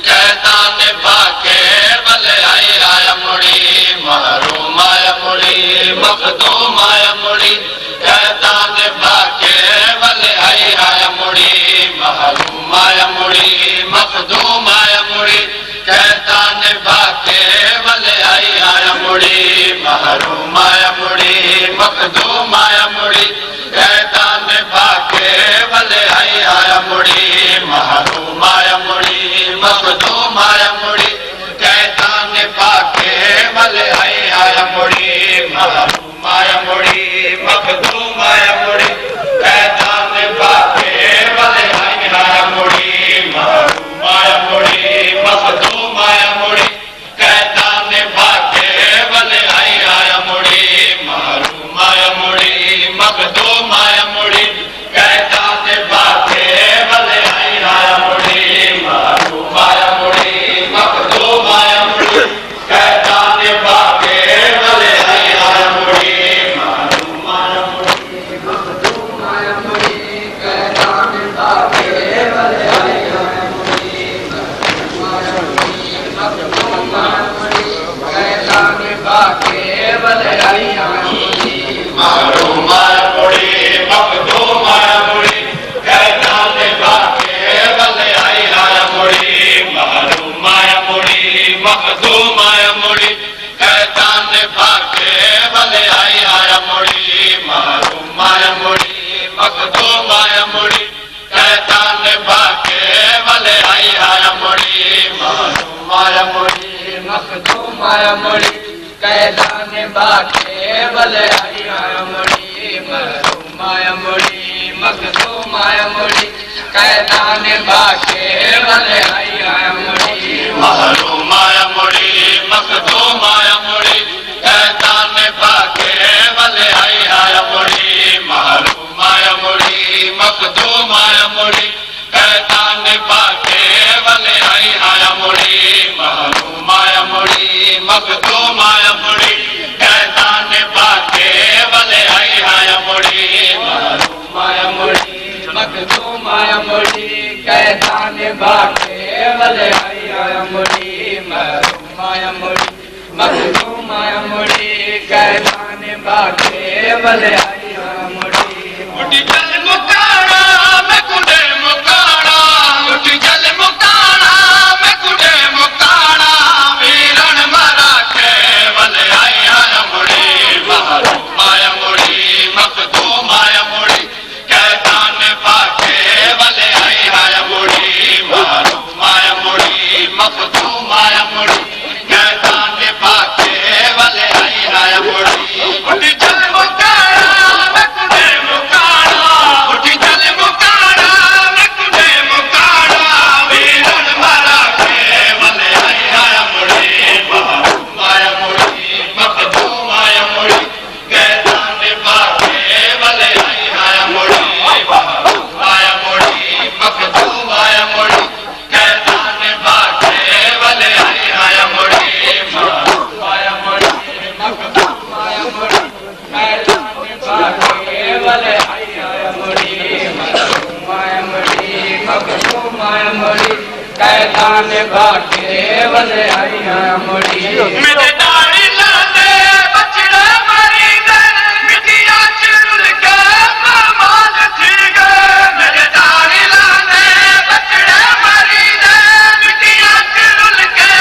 कैतान बाके भले आई आया मुड़ी महरूम आया मुड़ी मखदूम आया मुड़ी कैतान बाके भले आई आया मुड़ी महरूम आया मुड़ी मखदूम आया मुड़ी कैतान बाके भले आई आया मुड़ी महरूम आया मुड़ी मखदूम आया मुड़ी कैतान बाके भले आई आया मुड़ी महरूम आया मुड़ी मखदूम आया मुड़ी कैतान बाके भले आई आया मुड़ी महरूम आया मुड़ी मखदूम आया मुड़ी कैतान बाके भले आई आया मुड़ी महरूम आया मुड़ी मखदूम आया मुड़ी कैतान बाके भले आई आया मुड़ी महरूम आया मुड़ी मखदूम आया मुड़ी कैतान बाके भले आई आया मुड़ी महरूम आया मुड़ी मखदूम आया मुड़ी कैतान बाके भले आई आया मुड़ी महरूम आया मुड़ी मखदूम आया मुड़ी कैतान बाके भले आई आया मुड़ी महरूम आया मुड़ी मखदूम आया मुड़ी कैतान बाके भले आई आया मुड़ी महरूम आया मुड़ी मखदूम आया मुड़ी कैतान बाके भले आई आया मुड़ी महरूम आया मुड़ी मखदूम आया मुड़ी कैतान बाके भले आई आया मुड़ी महरूम आया मुड़ी मखदूम आया मुड़ी कैतान बाके भले आई आया मुड़ी महरूम आया मुड़ी मखदूम आया मुड़ी कैतान बाके भले आई आया मुड़ी महरूम आया मुड़ी मखदूम आया मुड़ी कैतान बाके भले आई आया मुड़ी महरूम आया मुड़ी मखदूम आया मुड़ी कैतान बाके भले आई आया मुड़ी महरूम आया मुड़ी मखदूम आया मुड़ी कैतान बाके भले आई आया मुड़ी महरूम आया मुड़ी मखदूम आया मुड़ी कैतान बाके भले आई आया मुड़ी महरूम आया मुड़ी मखदूम आया मुड़ी कैतान बाके भले आई आया मुड़ी महरूम आया मुड़ी मखदूम आया मुड़ी कैतान बाके भले आई आया मुड़ी उठी चल मुकाना मैं कुड़े मुकाना उठी चल मुकाना मैं कुड़े मुकाना वीरन मरा के भले आई आया मुड़ी महरूम आया मुड़ी मखदूम आया मुड़ी कैतान बाके भले आई आया मुड़ी महरूम आया मुड़ी मखदूम आया मुड़ी कैतान बाके भले आई आया मुड़ी उठी चल मुकाना मैं कुड़े मुकाना उठी चल मुकाना मैं कुड़े मुकाना वीरन मरा के भले आई आया मुड़ी महरूम आया मुड़ी मखदूम आया मुड़ी कैतान बाके भले आई आया मुड़ी महरूम आया मुड़ी मखदूम आया मुड़ी कैतान बाके भले आई आया मुड़ी महरूम आया मुड़ी मखदूम आया मुड़ी कैतान बाके भले आई आया मुड़ी महरूम आया मुड़ी मखदूम आया मुड़ी कैतान बाके भले आई आया मुड़ी मेरे दाढ़ी लाने बचड़े मरी गए मिट्टिया चुल के माल थी गए मेरे दाढ़ी लाने बचड़े मरी गए मिट्टिया चुल के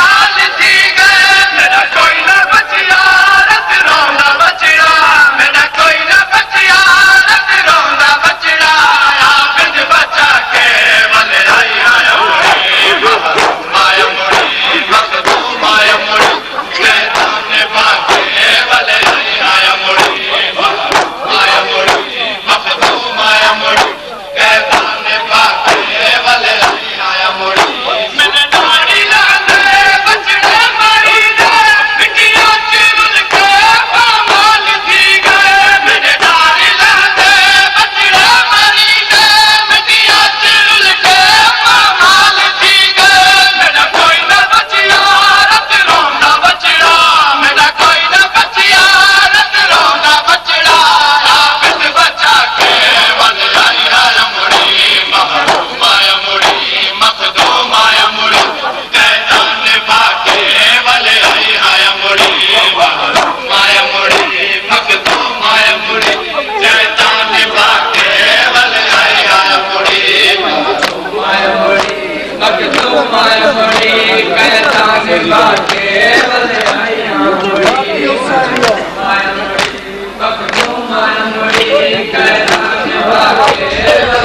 माल थी गए मेरा कोई ना बचिया रत रोंदा बचड़ा मेरा कोई ना बचिया रत रोंदा बचड़ा बिंद बचा के भले आई आया मुड़ी महरूम आया मुड़ी मखदूम आया मुड़ी माया मुड़ी कहता निभा के वले आया मुड़ी माया मुड़ी मखदूम माया मुड़ी कहता निभा के